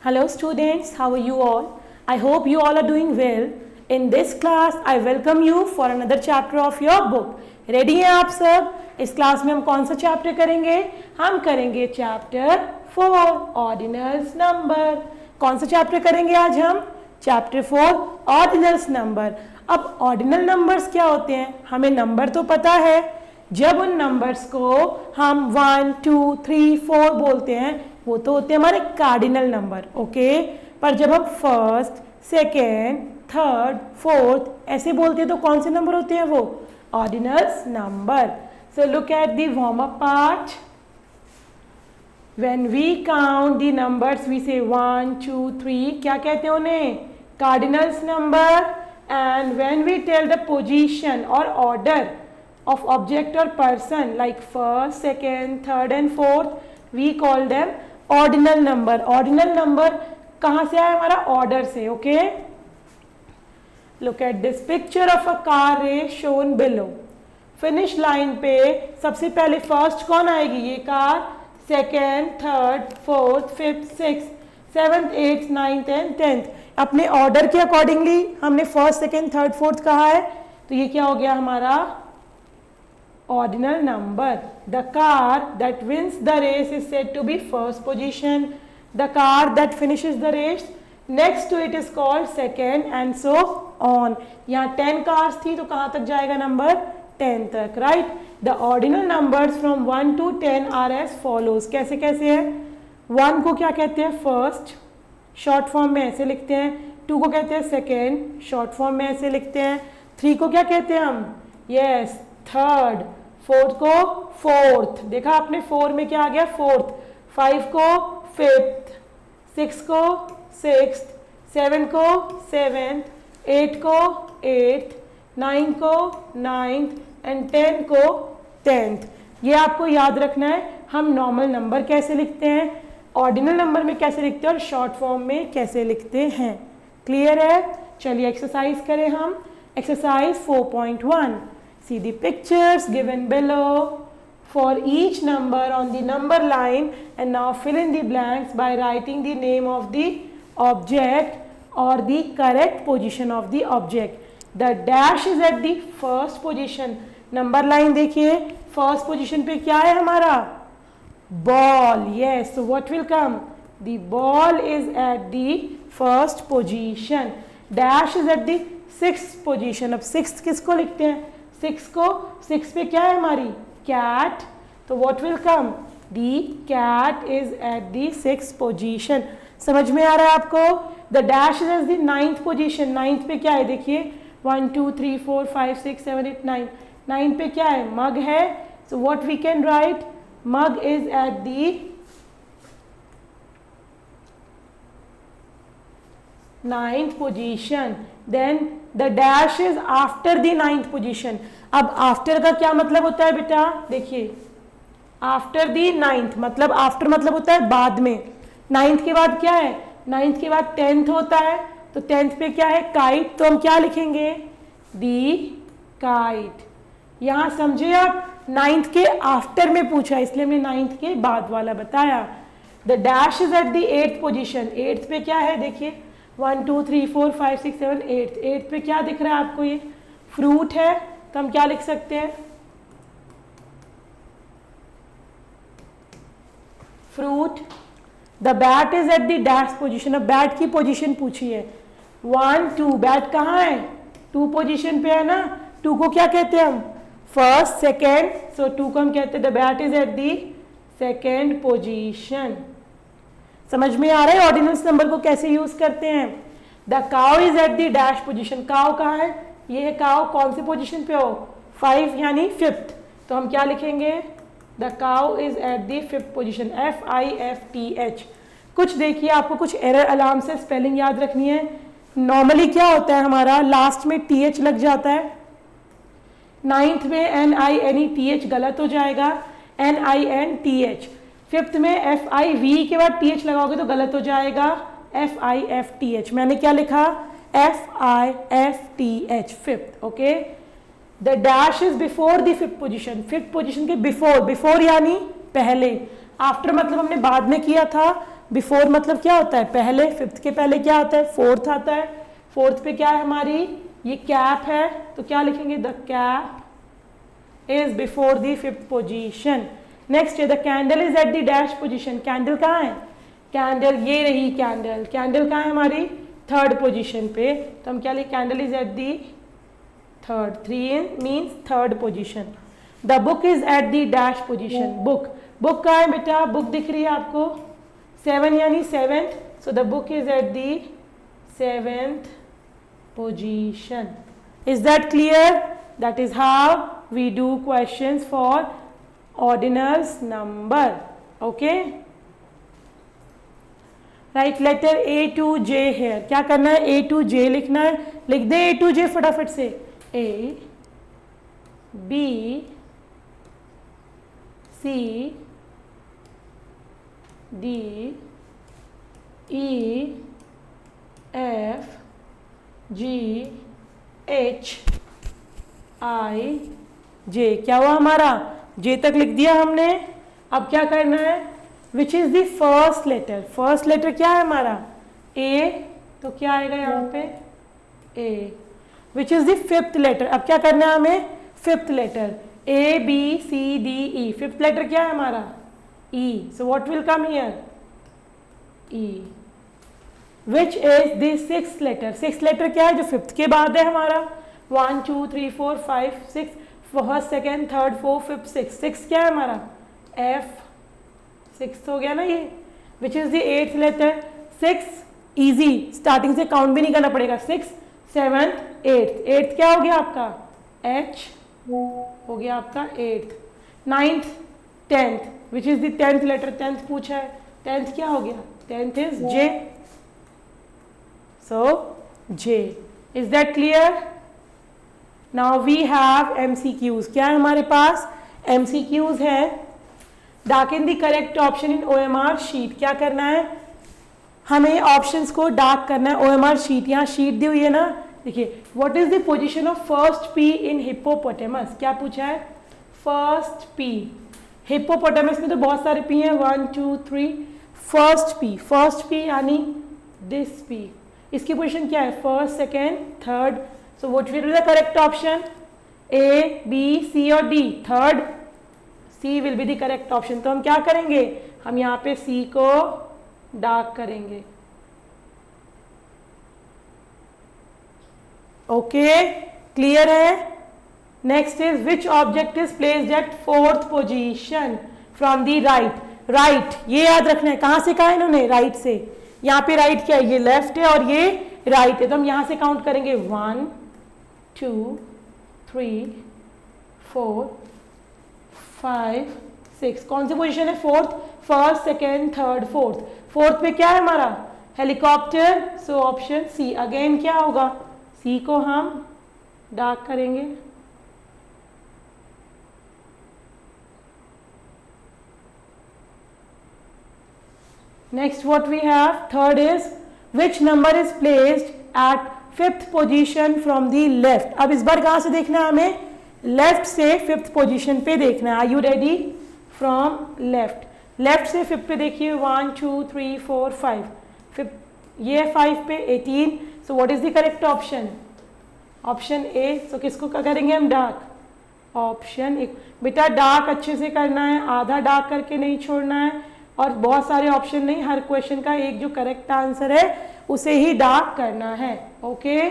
Hello students, how are you all? I hope you all are doing well. In this class, I welcome you for another chapter of your book. Ready हैं आप सब? इस class में हम कौन सा chapter करेंगे? हम करेंगे चैप्टर 4 ऑर्डिनल्स नंबर. कौन सा चैप्टर करेंगे आज हम? Chapter 4 ordinals number. अब ऑर्डिनल नंबर्स क्या होते हैं? हमें नंबर तो पता है. जब उन नंबर्स को हम 1, 2, 3, 4 बोलते हैं वो तो होते हैं हमारे कार्डिनल नंबर. ओके, पर जब हम फर्स्ट, सेकेंड, थर्ड, फोर्थ ऐसे बोलते हैं तो कौन से नंबर होते हैं? वो ordinals number. So look at the warm up part. When we count the numbers we say 1, 2, 3. क्या कहते हैं उन्हें? Cardinals number. And when we tell the position और order of object or person like first, second, third and fourth, we call them ordinal number. Ordinal number कहाँ से आया? हमारा order से. Okay, look at this picture of a car race shown below. Finish line पे सबसे पहले first कौन आएगी? ये car. second, third, fourth, fifth, sixth, seventh, eighth, ninth and tenth. अपने order के accordingly हमने first, second, third, fourth कहा है तो ये क्या हो गया हमारा ordinal number. The car that wins the race is said to be first position. The car that finishes the race next to it is called second and so on. यहाँ 10 cars थी तो कहाँ तक जाएगा नंबर? 10 तक. right? The ordinal numbers from 1 to 10 are as follows. कैसे कैसे है? 1 को क्या कहते हैं? फर्स्ट, शॉर्ट फॉर्म में ऐसे लिखते हैं. 2 को कहते हैं सेकेंड, शॉर्ट फॉर्म में ऐसे लिखते हैं. 3 को क्या कहते हैं हम? Yes, third. 4 को फोर्थ. देखा आपने 4 में क्या आ गया? फोर्थ. 5 को फिफ्थ. 6 को सिक्स्थ. 7 को सेवेंथ. 8 को एट्थ. 9 को नाइन्थ एंड 10 को 10th. ये आपको याद रखना है. हम नॉर्मल नंबर कैसे लिखते हैं, ऑर्डिनल नंबर में कैसे लिखते हैं और शॉर्ट फॉर्म में कैसे लिखते हैं. क्लियर है? चलिए एक्सरसाइज करें हम. Exercise 4.1. See the pictures given below for each number on the number line and now fill in the blanks by writing the name of the object or the correct position of the object. The dash is at the first position. Number line देखिए, first position पे क्या है हमारा? Ball. Yes. So what will come? The ball is at the first position. Dash is at the sixth position. अब sixth किसको लिखते हैं? 6 को, 6 पे क्या है हमारी? कैट. तो what will come? The cat is at the 6th position. समझ में आ रहा है आपको? The dash is at the 9th position. 9th पे क्या है? देखिए 1, 2, 3, 4, 5, 6, 7, 8, 9. 9 पे क्या है? मग है. So what we can write? Mug is at the 9th position. Then the dash is after the 9th position. अब आफ्टर का क्या मतलब होता है बेटा? देखिए आफ्टर द 9th मतलब आफ्टर मतलब होता है बाद में. 9th के बाद क्या है? 9th के बाद 10th होता है. तो 10th पे क्या है? काइट. तो हम क्या लिखेंगे? दी काइट. यहां समझे आप? 9th के आफ्टर में पूछा इसलिए हमने 9th के बाद वाला बताया. The dash is at the 8th position. 8th पे क्या है? देखिए 1, 2, 3, 4, 5, 6, 7, 8. 8 पे क्या दिख रहा है आपको? ये फ्रूट है. तो हम क्या लिख सकते हैं? Fruit. The bat is at the dash position. अब बैट की पोजीशन पूछी है. 1, 2. बैट कहाँ है? 2 पोजीशन पे है ना. 2 को क्या कहते हैं हम? First, second. सो 2 को हम कहते हैं the bat is at the second position. समझ में आ रहा है ऑर्डिनल्स नंबर को कैसे यूज करते हैं? The cow is at the dash position. Cow कहाँ है? ये है काउ. कौन सी पोजीशन पे हो? 5 यानी 5th. तो हम क्या लिखेंगे? The cow is at the 5th position. FIFTH. कुछ देखिए आपको कुछ एरर अलार्म से स्पेलिंग याद रखनी है. नॉर्मली क्या होता है हमारा? लास्ट में TH लग जाता है. 9th में NINETH गलत हो जाएगा. NINTH. 5th में FIV के बाद TH लगाओगे तो गलत हो जाएगा. FIFTH. मैंने क्या लिखा? FIFTH. 5th. Okay. The dash is before the 5th position. 5th position के बिफोर. बिफोर यानी पहले. आफ्टर मतलब हमने बाद में किया था. बिफोर मतलब क्या होता है पहले, फिफ्थ के पहले क्या आता है फोर्थ आता है, फोर्थ पे क्या है हमारी ये कैप है, तो क्या लिखेंगे the cap is before the fifth position. Next है the candle is at the dash position, candle कहाँ है, कैंडल ये रही कैंडल, कैंडल कहाँ है हमारी थर्ड पोजीशन पे, तो हम क्या लिखे candle is at the third, 3 means third position. The book is at the dash position, book, book कहाँ है बेटा, बुक दिख रही है आपको 7 यानी seventh, so the book is at the seventh position. Is that clear? That is how we do questions for ordinals number. Okay, right letter A to J है, क्या करना है ए टू जे लिखना है, लिख दे ए टू जे फटाफट से, A B C D E F G H I J, क्या हुआ हमारा जे तक लिख दिया हमने। अब क्या करना है which is the first letter, first letter क्या है हमारा ए, तो क्या आएगा यहाँ पे A. Which is the fifth letter, अब क्या करना है हमें fifth letter A B C D E, fifth letter क्या है हमारा E, so what will come here E. Which is the sixth letter, sixth letter क्या है जो फिफ्थ के बाद है हमारा 1 2 3 4 5 6, first second third fourth fifth six, six क्या है हमारा एफ, सिक्स हो गया ना ये। Which is the eighth letter, six easy, starting से काउंट भी नहीं करना पड़ेगा, 6 7 8, एट्थ क्या हो गया आपका एच हो गया आपका eighth. Ninth tenth, which is the tenth letter, tenth पूछा है, टेंथ क्या हो गया tenth is J, so J. Is that clear? Now we have MCQs, क्या है हमारे पास MCQs है। Dark in the correct option in OMR sheet, क्या करना है हमें ऑप्शंस को डार्क करना है OMR शीट, यहाँ शीट दी हुई है ना, देखिए what is the position of first P in hippopotamus, क्या पूछा है फर्स्ट पी, हिप्पोपोटेमस में तो बहुत सारे पी हैं 1 2 3, फर्स्ट पी यानी दिस पी, इसकी पोजीशन क्या है first second third, so what will be the correct option A B C और D, third C will be the correct option. तो हम क्या करेंगे हम यहाँ पे सी को डार्क करेंगे। ओके क्लियर है? Next is which object is placed eight fourth position from the right, right ये याद रखना है, कहां से कहा है इन्होंने राइट से, यहाँ पे राइट क्या है ये लेफ्ट है और ये राइट है, तो हम यहां से काउंट करेंगे 1 2 3 4 5 6, कौन सी पोजीशन है fourth, first second third fourth, fourth पे क्या है हमारा helicopter, so option C, again क्या होगा सी को हम डार्क करेंगे। Next what we have third is which number is placed at fifth position from the left. अब इस बार कहां से देखना है हमें लेफ्ट से फिफ्थ पोजीशन पे देखना है। Are you ready? From left, left से फिफ्थ पे देखिए 1 2 3 4 5, फिफ्थ ये 5 पे 18, so what is the correct option option A. So किसको क्या करेंगे हम डार्क, ऑप्शन ए। बेटा डार्क अच्छे से करना है, आधा डार्क करके नहीं छोड़ना है, और बहुत सारे ऑप्शन नहीं, हर क्वेश्चन का एक जो करेक्ट आंसर है उसे ही डार्क करना है। Okay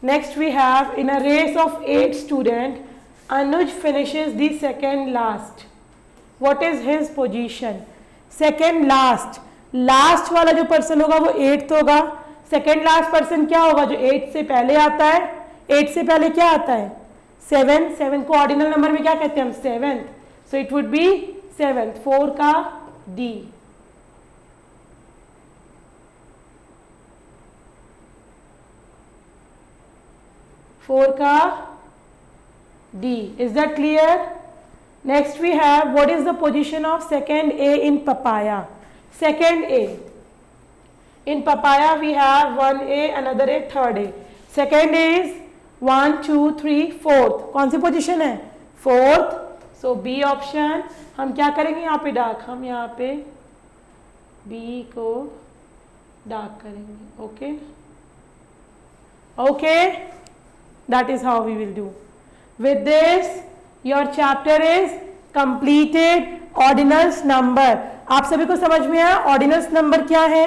next we have in a race of 8 student Anuj finishes the second last, what is his position. Second last, last वाला जो पर्सन होगा वो 8th होगा, सेकेंड लास्ट पर्सन क्या होगा जो 8 से पहले आता है, 8 से पहले क्या आता है 7, 7 को ऑर्डिनल नंबर में क्या कहते हैं हम 7th, so it would be 7th, 4 का डी। फोर का D, is that clear? Next we have what is the position of second A in papaya. Second A in papaya we have 1A another A third A, second A is 1 2 3 4th, कौन सी position है 4th, सो B option हम क्या करेंगे यहाँ पे dark, हम यहाँ पे बी को डार्क करेंगे. Okay okay, that is how we will do. With this your chapter is completed. Ordinals number आप सभी को समझ में आया. ऑर्डिनल्स नंबर क्या है,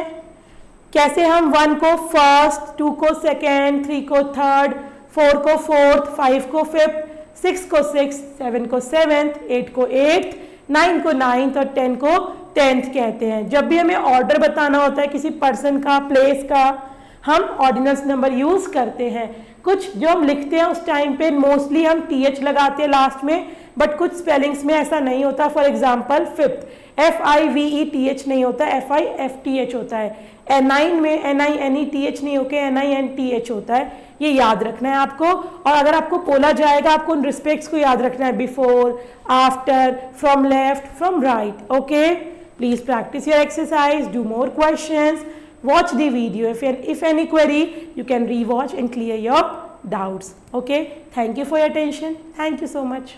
कैसे हम 1 को फर्स्ट, 2 को सेकेंड, 3 को थर्ड, 4 को फोर्थ, 5 को फिफ्थ, 6 को सिक्स, 7 को सेवेंथ, 8 को एट्थ, 9 को नाइन्थ और 10 को 10th कहते हैं. जब भी हमें ऑर्डर बताना होता है किसी पर्सन का, प्लेस का, हम ऑर्डिनल्स नंबर यूज करते हैं. कुछ जो हम लिखते हैं उस टाइम पे मोस्टली हम th लगाते हैं लास्ट में, बट कुछ स्पेलिंग्स में ऐसा नहीं होता. फॉर एग्जाम्पल फिफ्थ FIVETH नहीं होता, FIFTH होता है. N9 में NINETH नहीं होकर NINTH होता है. ये याद रखना है आपको. और अगर आपको बोला जाएगा आपको उन रिस्पेक्ट्स को याद रखना है, before, after, from left, from right. Okay, please practice your exercise, do more questions, watch the video. If any query, you can rewatch and clear your doubts. Okay, thank you for your attention. Thank you so much.